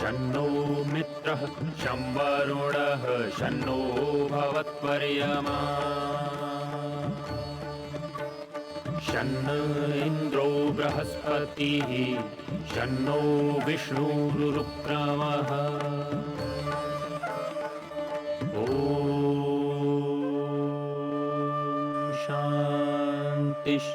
शन्नो मित्रः शं वरुणः शन्नो भवत्वर्यमा शन्न इन्द्रो बृहस्पतिः शन्नो विष्णुरुक्रमः ॐ शान्तिः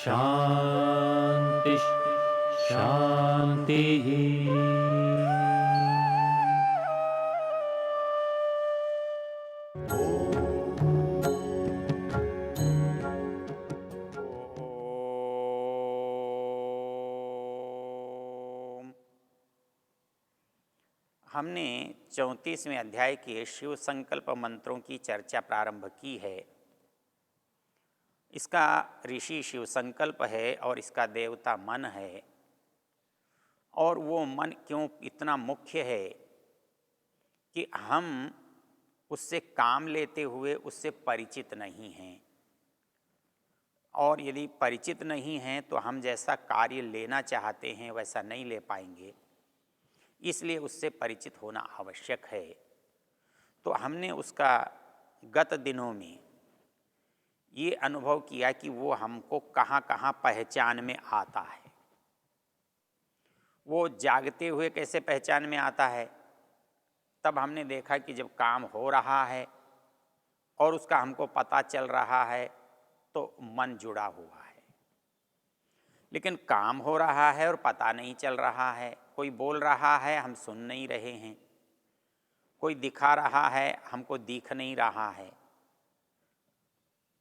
शान्तिः शान्तिः। हमने 34वें अध्याय के शिव संकल्प मंत्रों की चर्चा प्रारंभ की है। इसका ऋषि शिव संकल्प है और इसका देवता मन है। और वो मन क्यों इतना मुख्य है कि हम उससे काम लेते हुए उससे परिचित नहीं हैं, और यदि परिचित नहीं हैं तो हम जैसा कार्य लेना चाहते हैं वैसा नहीं ले पाएंगे। इसलिए उससे परिचित होना आवश्यक है। तो हमने उसका गत दिनों में ये अनुभव किया कि वो हमको कहाँ कहाँ पहचान में आता है। वो जागते हुए कैसे पहचान में आता है, तब हमने देखा कि जब काम हो रहा है और उसका हमको पता चल रहा है तो मन जुड़ा हुआ है। लेकिन काम हो रहा है और पता नहीं चल रहा है, कोई बोल रहा है हम सुन नहीं रहे हैं, कोई दिखा रहा है हमको दिख नहीं रहा है,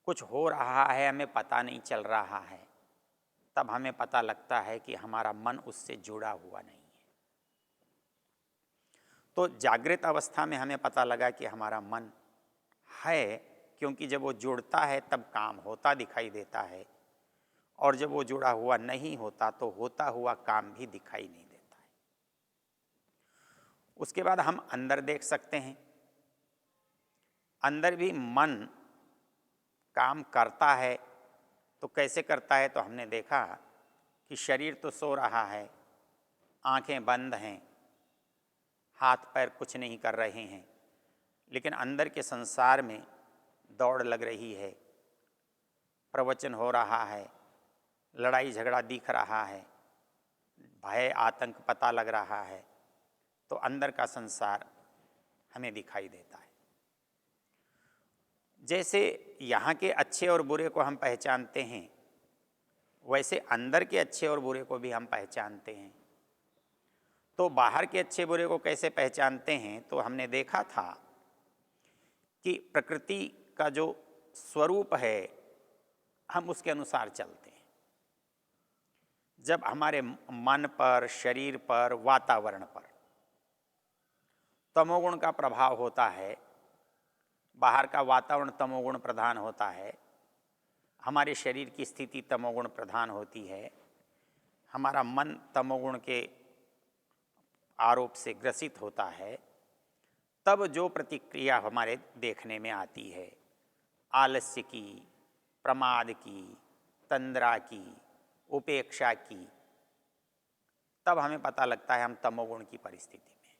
कुछ हो रहा है हमें पता नहीं चल रहा है, तब हमें पता लगता है कि हमारा मन उससे जुड़ा हुआ नहीं है। तो जागृत अवस्था में हमें पता लगा कि हमारा मन है, क्योंकि जब वो जुड़ता है तब काम होता दिखाई देता है, और जब वो जुड़ा हुआ नहीं होता तो होता हुआ काम भी दिखाई नहीं देता है। उसके बाद हम अंदर देख सकते हैं, अंदर भी मन काम करता है। तो कैसे करता है, तो हमने देखा कि शरीर तो सो रहा है, आंखें बंद हैं, हाथ पैर कुछ नहीं कर रहे हैं, लेकिन अंदर के संसार में दौड़ लग रही है, प्रवचन हो रहा है, लड़ाई झगड़ा दिख रहा है, भय आतंक पता लग रहा है। तो अंदर का संसार हमें दिखाई देता है। जैसे यहाँ के अच्छे और बुरे को हम पहचानते हैं, वैसे अंदर के अच्छे और बुरे को भी हम पहचानते हैं। तो बाहर के अच्छे बुरे को कैसे पहचानते हैं, तो हमने देखा था कि प्रकृति का जो स्वरूप है हम उसके अनुसार चलते हैं। जब हमारे मन पर, शरीर पर, वातावरण पर तमोगुण का प्रभाव होता है, बाहर का वातावरण तमोगुण प्रधान होता है, हमारे शरीर की स्थिति तमोगुण प्रधान होती है, हमारा मन तमोगुण के आरोप से ग्रसित होता है, तब जो प्रतिक्रिया हमारे देखने में आती है, आलस्य की, प्रमाद की, तंद्रा की, उपेक्षा की, तब हमें पता लगता है हम तमोगुण की परिस्थिति में।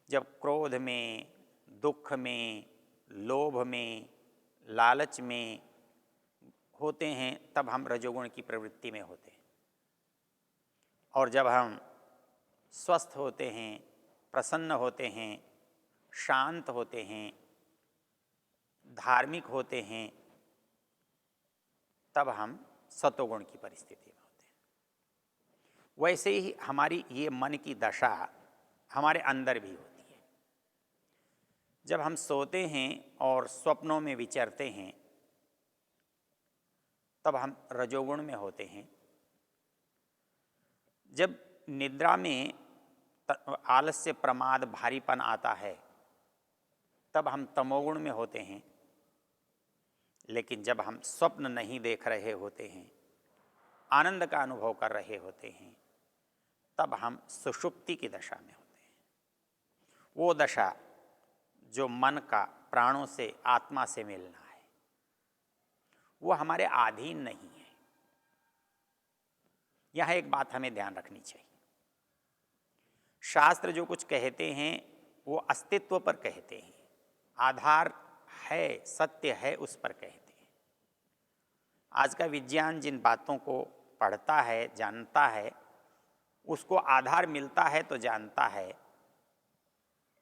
जब क्रोध में, दुख में, लोभ में, लालच में होते हैं तब हम रजोगुण की प्रवृत्ति में होते हैं। और जब हम स्वस्थ होते हैं, प्रसन्न होते हैं, शांत होते हैं, धार्मिक होते हैं, तब हम सतोगुण की परिस्थिति में होते हैं। वैसे ही हमारी ये मन की दशा हमारे अंदर भी होती है। जब हम सोते हैं और स्वप्नों में विचरते हैं तब हम रजोगुण में होते हैं। जब निद्रा में आलस्य, प्रमाद, भारीपन आता है तब हम तमोगुण में होते हैं। लेकिन जब हम स्वप्न नहीं देख रहे होते हैं, आनंद का अनुभव कर रहे होते हैं, तब हम सुषुप्ति की दशा में होते हैं। वो दशा जो मन का प्राणों से, आत्मा से मिलना है, वो हमारे अधीन नहीं है। यह एक बात हमें ध्यान रखनी चाहिए। शास्त्र जो कुछ कहते हैं वो अस्तित्व पर कहते हैं, आधार है, सत्य है, उस पर कहते हैं। आज का विज्ञान जिन बातों को पढ़ता है, जानता है, उसको आधार मिलता है तो जानता है,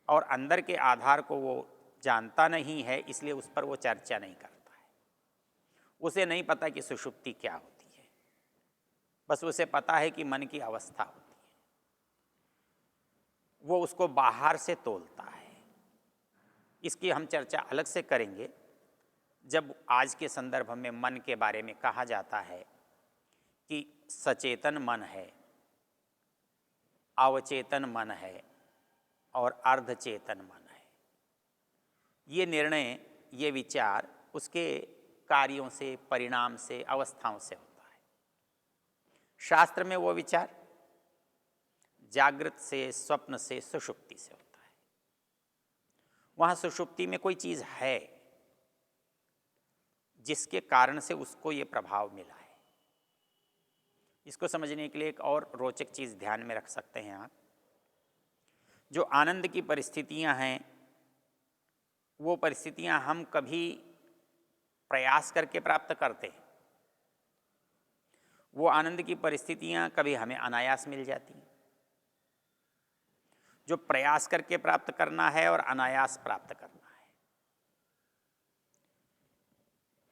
और अंदर के आधार को वो जानता नहीं है, इसलिए उस पर वो चर्चा नहीं करता है। उसे नहीं पता कि सुषुप्ति क्या होती है, बस उसे पता है कि मन की अवस्था होती है। वो उसको बाहर से तोलता है। इसकी हम चर्चा अलग से करेंगे जब आज के संदर्भ में मन के बारे में कहा जाता है कि सचेतन मन है, अवचेतन मन है और अर्धचेतन मन है। ये निर्णय, ये विचार उसके कार्यों से, परिणाम से, अवस्थाओं से होता है। शास्त्र में वो विचार जागृत से, स्वप्न से, सुषुप्ति से होता है। वहाँ सुषुप्ति में कोई चीज़ है जिसके कारण से उसको ये प्रभाव मिला है। इसको समझने के लिए एक और रोचक चीज़ ध्यान में रख सकते हैं आप। जो आनंद की परिस्थितियां हैं, वो परिस्थितियां हम कभी प्रयास करके प्राप्त करते हैं। वो आनंद की परिस्थितियां कभी हमें अनायास मिल जाती हैं। जो प्रयास करके प्राप्त करना है और अनायास प्राप्त करना है,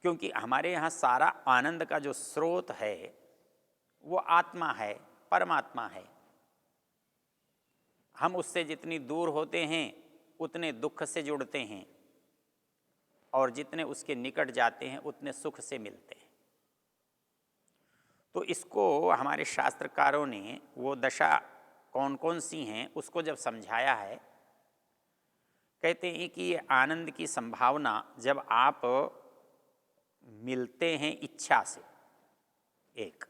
क्योंकि हमारे यहाँ सारा आनंद का जो स्रोत है वो आत्मा है, परमात्मा है। हम उससे जितनी दूर होते हैं उतने दुख से जुड़ते हैं, और जितने उसके निकट जाते हैं उतने सुख से मिलते हैं। तो इसको हमारे शास्त्रकारों ने वो दशा कौन कौन सी हैं उसको जब समझाया है, कहते हैं कि ये आनंद की संभावना जब आप मिलते हैं इच्छा से, एक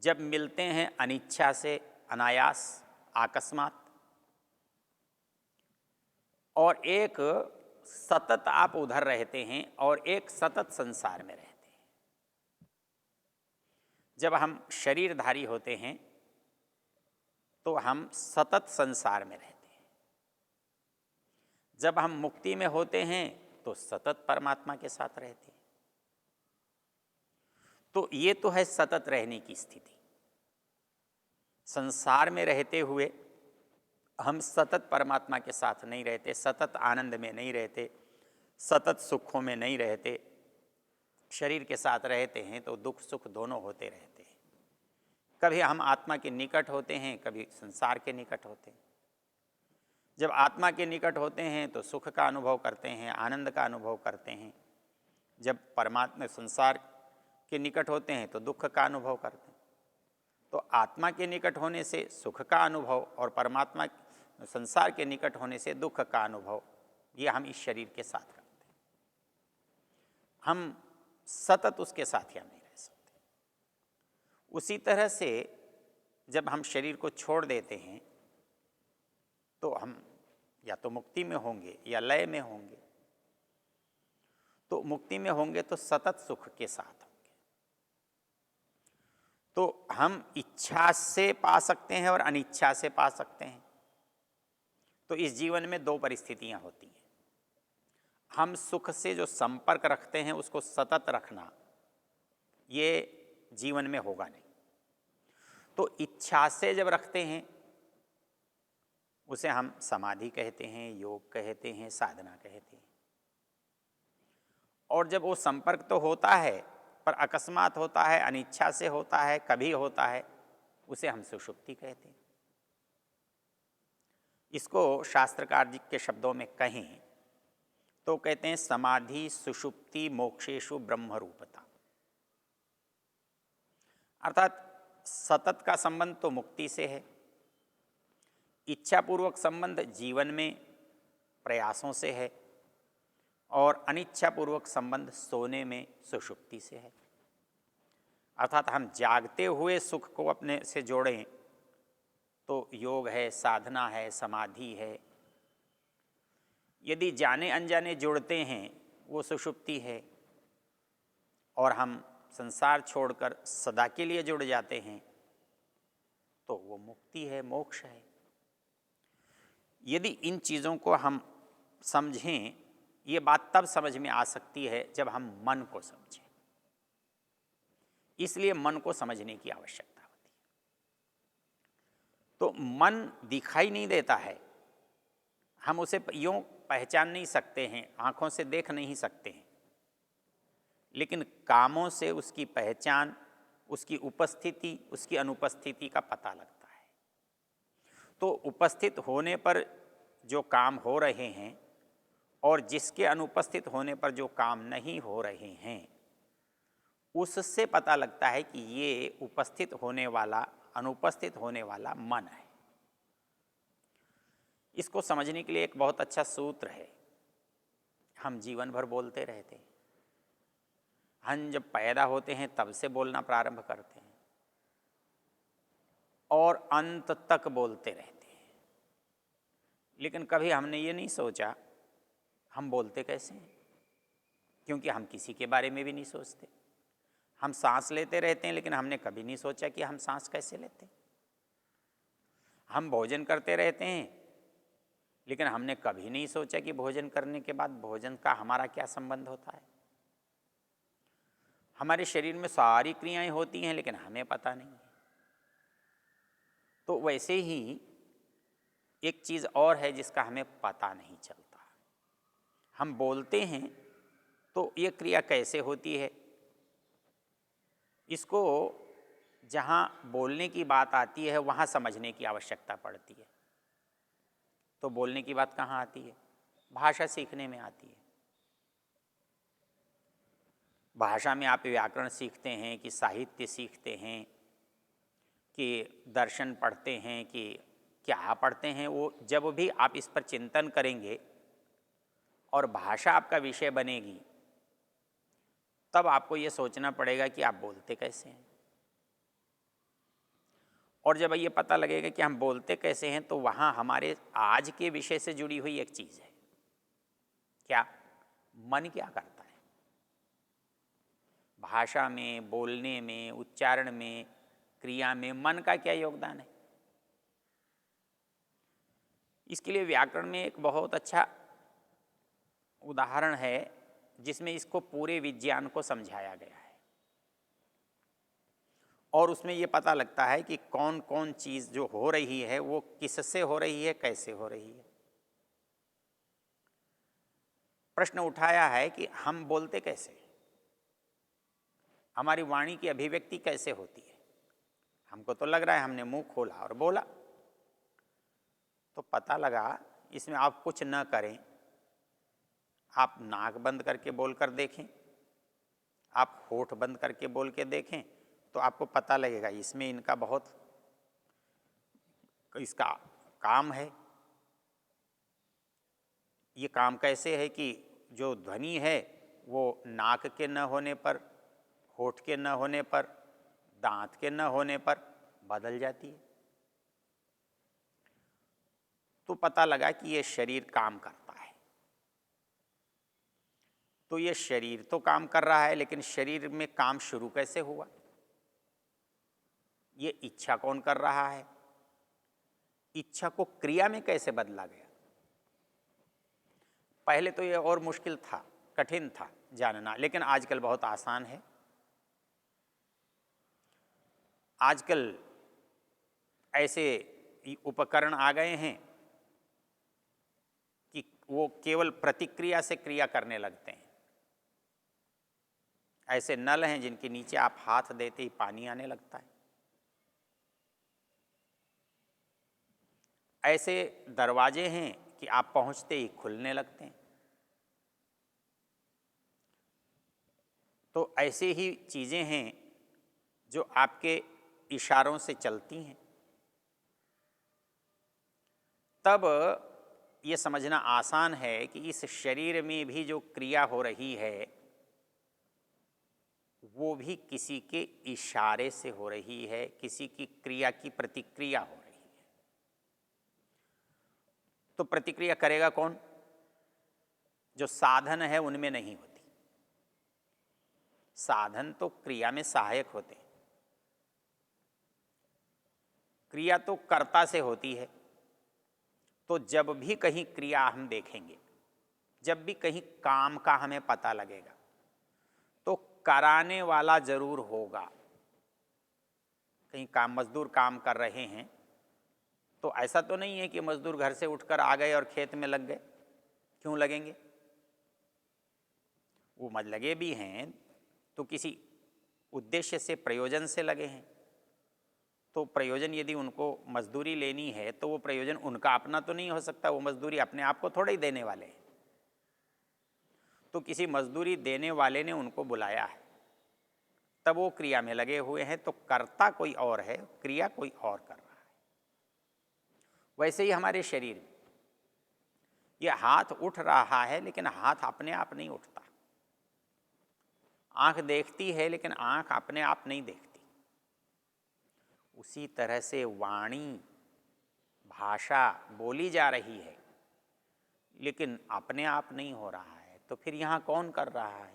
जब मिलते हैं अनिच्छा से, अनायास, अकस्मात, और एक सतत आप उधर रहते हैं और एक सतत संसार में रहते हैं। जब हम शरीरधारी होते हैं तो हम सतत संसार में रहते हैं। जब हम मुक्ति में होते हैं तो सतत परमात्मा के साथ रहते हैं। तो ये तो है सतत रहने की स्थिति। संसार में रहते हुए हम सतत परमात्मा के साथ नहीं रहते, सतत आनंद में नहीं रहते, सतत सुखों में नहीं रहते। शरीर के साथ रहते हैं तो दुख सुख दोनों होते रहते हैं। कभी हम आत्मा के निकट होते हैं, कभी संसार के निकट होते हैं। जब आत्मा के निकट होते हैं तो सुख का अनुभव करते हैं, आनंद का अनुभव करते हैं। जब परमात्मा संसार के निकट होते हैं तो दुख का अनुभव करते हैं। तो आत्मा के निकट होने से सुख का अनुभव और परमात्मा संसार के निकट होने से दुख का अनुभव, ये हम इस शरीर के साथ करते हैं। हम सतत उसके साथ या नहीं रह सकते। उसी तरह से जब हम शरीर को छोड़ देते हैं तो हम या तो मुक्ति में होंगे या लय में होंगे। तो मुक्ति में होंगे तो सतत सुख के साथ होंगे। तो हम इच्छा से पा सकते हैं और अनिच्छा से पा सकते हैं। तो इस जीवन में दो परिस्थितियां होती हैं। हम सुख से जो संपर्क रखते हैं उसको सतत रखना, ये जीवन में होगा नहीं। तो इच्छा से जब रखते हैं उसे हम समाधि कहते हैं, योग कहते हैं, साधना कहते हैं। और जब वो संपर्क तो होता है पर अकस्मात होता है, अनिच्छा से होता है, कभी होता है, उसे हम सुषुप्ति कहते हैं। इसको शास्त्रकार जी के शब्दों में कहें तो कहते हैं समाधि सुषुप्ति मोक्षेषु ब्रह्म रूपता। अर्थात सतत का संबंध तो मुक्ति से है, इच्छापूर्वक संबंध जीवन में प्रयासों से है, और अनिच्छापूर्वक संबंध सोने में सुषुप्ति से है। अर्थात हम जागते हुए सुख को अपने से जोड़ें तो योग है, साधना है, समाधि है। यदि जाने अनजाने जुड़ते हैं वो सुषुप्ति है, और हम संसार छोड़कर सदा के लिए जुड़ जाते हैं तो वो मुक्ति है, मोक्ष है। यदि इन चीज़ों को हम समझें, ये बात तब समझ में आ सकती है जब हम मन को समझें। इसलिए मन को समझने की आवश्यकता होती है। तो मन दिखाई नहीं देता है, हम उसे यूँ पहचान नहीं सकते हैं, आँखों से देख नहीं सकते हैं, लेकिन कामों से उसकी पहचान, उसकी उपस्थिति, उसकी अनुपस्थिति का पता लगता है। तो उपस्थित होने पर जो काम हो रहे हैं और जिसके अनुपस्थित होने पर जो काम नहीं हो रहे हैं, उससे पता लगता है कि ये उपस्थित होने वाला, अनुपस्थित होने वाला मन है। इसको समझने के लिए एक बहुत अच्छा सूत्र है। हम जीवन भर बोलते रहते हैं, हम जब पैदा होते हैं तब से बोलना प्रारंभ करते हैं और अंत तक बोलते रहते हैं, लेकिन कभी हमने ये नहीं सोचा हम बोलते कैसे हैं, क्योंकि हम किसी के बारे में भी नहीं सोचते। हम सांस लेते रहते हैं, लेकिन हमने कभी नहीं सोचा कि हम सांस कैसे लेते हैं। हम भोजन करते रहते हैं, लेकिन हमने कभी नहीं सोचा कि भोजन करने के बाद भोजन का हमारा क्या संबंध होता है। हमारे शरीर में सारी क्रियाएं होती हैं, लेकिन हमें पता नहीं है। तो वैसे ही एक चीज़ और है जिसका हमें पता नहीं चलता। हम बोलते हैं तो ये क्रिया कैसे होती है, इसको जहाँ बोलने की बात आती है वहाँ समझने की आवश्यकता पड़ती है। तो बोलने की बात कहाँ आती है? भाषा सीखने में आती है। भाषा में आप व्याकरण सीखते हैं कि साहित्य सीखते हैं कि दर्शन पढ़ते हैं कि क्या पढ़ते हैं, वो जब भी आप इस पर चिंतन करेंगे और भाषा आपका विषय बनेगी, तब आपको ये सोचना पड़ेगा कि आप बोलते कैसे हैं। और जब ये पता लगेगा कि हम बोलते कैसे हैं, तो वहाँ हमारे आज के विषय से जुड़ी हुई एक चीज़ है। क्या? मन क्या करता है भाषा में, बोलने में, उच्चारण में, क्रिया में, मन का क्या योगदान है। इसके लिए व्याकरण में एक बहुत अच्छा उदाहरण है जिसमें इसको पूरे विज्ञान को समझाया गया है और उसमें ये पता लगता है कि कौन कौन चीज़ जो हो रही है वो किससे हो रही है, कैसे हो रही है। प्रश्न उठाया है कि हम बोलते कैसे, हमारी वाणी की अभिव्यक्ति कैसे होती है। हमको तो लग रहा है हमने मुंह खोला और बोला, तो पता लगा इसमें आप कुछ न करें, आप नाक बंद करके बोल कर देखें, आप होठ बंद करके बोल के देखें, तो आपको पता लगेगा इसमें इनका बहुत इसका काम है। ये काम कैसे है कि जो ध्वनि है वो नाक के न होने पर, होठ के न होने पर, दांत के न होने पर बदल जाती है। तो पता लगा कि ये शरीर काम करता है। तो ये शरीर तो काम कर रहा है, लेकिन शरीर में काम शुरू कैसे हुआ, ये इच्छा कौन कर रहा है, इच्छा को क्रिया में कैसे बदला गया। पहले तो ये और मुश्किल था, कठिन था जानना, लेकिन आजकल बहुत आसान है। आजकल ऐसे उपकरण आ गए हैं कि वो केवल प्रतिक्रिया से क्रिया करने लगते हैं। ऐसे नल हैं जिनके नीचे आप हाथ देते ही पानी आने लगता है। ऐसे दरवाजे हैं कि आप पहुंचते ही खुलने लगते हैं। तो ऐसे ही चीज़ें हैं जो आपके इशारों से चलती हैं। तब ये समझना आसान है कि इस शरीर में भी जो क्रिया हो रही है वो भी किसी के इशारे से हो रही है, किसी की क्रिया की प्रतिक्रिया हो रही है। तो प्रतिक्रिया करेगा कौन? जो साधन है उनमें नहीं होती। साधन तो क्रिया में सहायक होते हैं, क्रिया तो कर्ता से होती है। तो जब भी कहीं क्रिया हम देखेंगे, जब भी कहीं काम का हमें पता लगेगा, तो कराने वाला जरूर होगा। कहीं काम, मजदूर काम कर रहे हैं तो ऐसा तो नहीं है कि मजदूर घर से उठकर आ गए और खेत में लग गए। क्यों लगेंगे? वो लगे भी हैं तो किसी उद्देश्य से, प्रयोजन से लगे हैं। तो प्रयोजन, यदि उनको मजदूरी लेनी है तो वो प्रयोजन उनका अपना तो नहीं हो सकता, वो मजदूरी अपने आप को थोड़ा ही देने वाले हैं। तो किसी मजदूरी देने वाले ने उनको बुलाया है, तब वो क्रिया में लगे हुए हैं। तो कर्ता कोई और है, क्रिया कोई और कर रहा है। वैसे ही हमारे शरीर में ये हाथ उठ रहा है, लेकिन हाथ अपने आप नहीं उठता। आंख देखती है, लेकिन आंख अपने आप नहीं देखती। उसी तरह से वाणी, भाषा बोली जा रही है, लेकिन अपने आप नहीं हो रहा है। तो फिर यहाँ कौन कर रहा है?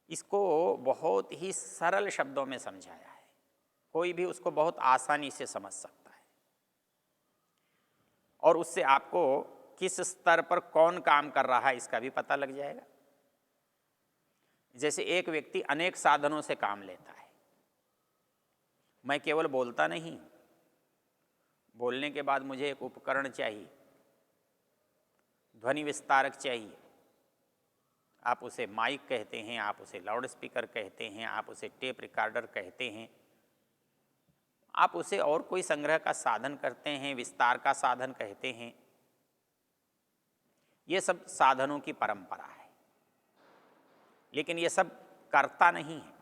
इसको बहुत ही सरल शब्दों में समझाया है, कोई भी उसको बहुत आसानी से समझ सकता है, और उससे आपको किस स्तर पर कौन काम कर रहा है इसका भी पता लग जाएगा। जैसे एक व्यक्ति अनेक साधनों से काम लेता है। मैं केवल बोलता नहीं हूँ, बोलने के बाद मुझे एक उपकरण चाहिए, ध्वनि विस्तारक चाहिए। आप उसे माइक कहते हैं, आप उसे लाउड स्पीकर कहते हैं, आप उसे टेप रिकॉर्डर कहते हैं, आप उसे और कोई संग्रह का साधन करते हैं, विस्तार का साधन कहते हैं। ये सब साधनों की परंपरा है, लेकिन ये सब कर्ता नहीं है,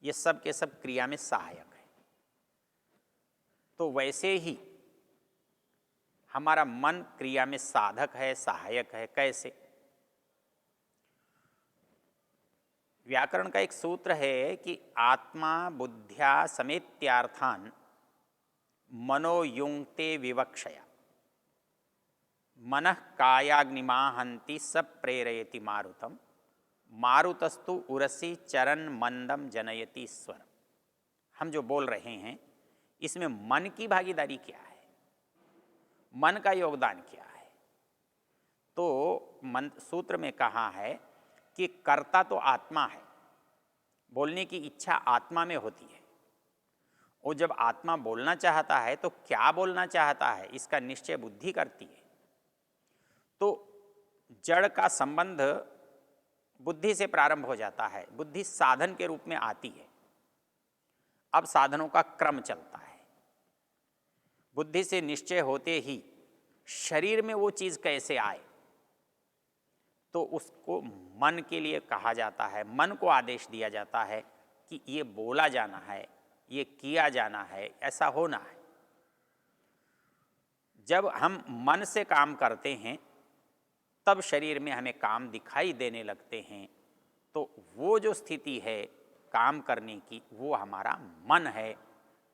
ये सब के सब क्रिया में सहायक है। तो वैसे ही हमारा मन क्रिया में साधक है, सहायक है। कैसे? व्याकरण का एक सूत्र है कि आत्मा बुद्ध्या समेत्यार्थान मनोयुंक्ते विवक्षया मनः कायाग्निमाहंति सब प्रेरयति मारुतम मारुतस्तु उरसी चरण मंदम जनयति स्वर। हम जो बोल रहे हैं इसमें मन की भागीदारी क्या है, मन का योगदान क्या है? तो सूत्र में कहा है कि कर्ता तो आत्मा है, बोलने की इच्छा आत्मा में होती है। और जब आत्मा बोलना चाहता है तो क्या बोलना चाहता है इसका निश्चय बुद्धि करती है। तो जड़ का संबंध बुद्धि से प्रारंभ हो जाता है, बुद्धि साधन के रूप में आती है। अब साधनों का क्रम चलता है। बुद्धि से निश्चय होते ही शरीर में वो चीज़ कैसे आए, तो उसको मन के लिए कहा जाता है। मन को आदेश दिया जाता है कि ये बोला जाना है, ये किया जाना है, ऐसा होना है। जब हम मन से काम करते हैं तब शरीर में हमें काम दिखाई देने लगते हैं। तो वो जो स्थिति है काम करने की, वो हमारा मन है,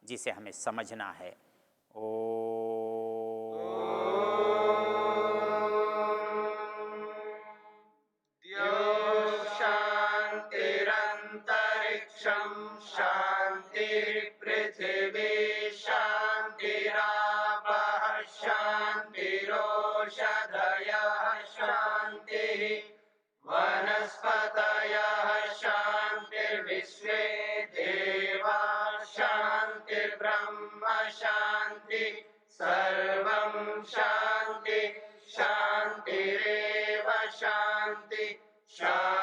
जिसे हमें समझना है। ओ शांतिरंतरिक्षं शांतिर्पृथिवी शांतिरापः शांतिरोषधयः शांतिः वनस्पतयः शांतिर्विश्वे देवा शांतिर्ब्रह्म शांति सर्वं शांति शांतिरेव शांति शांति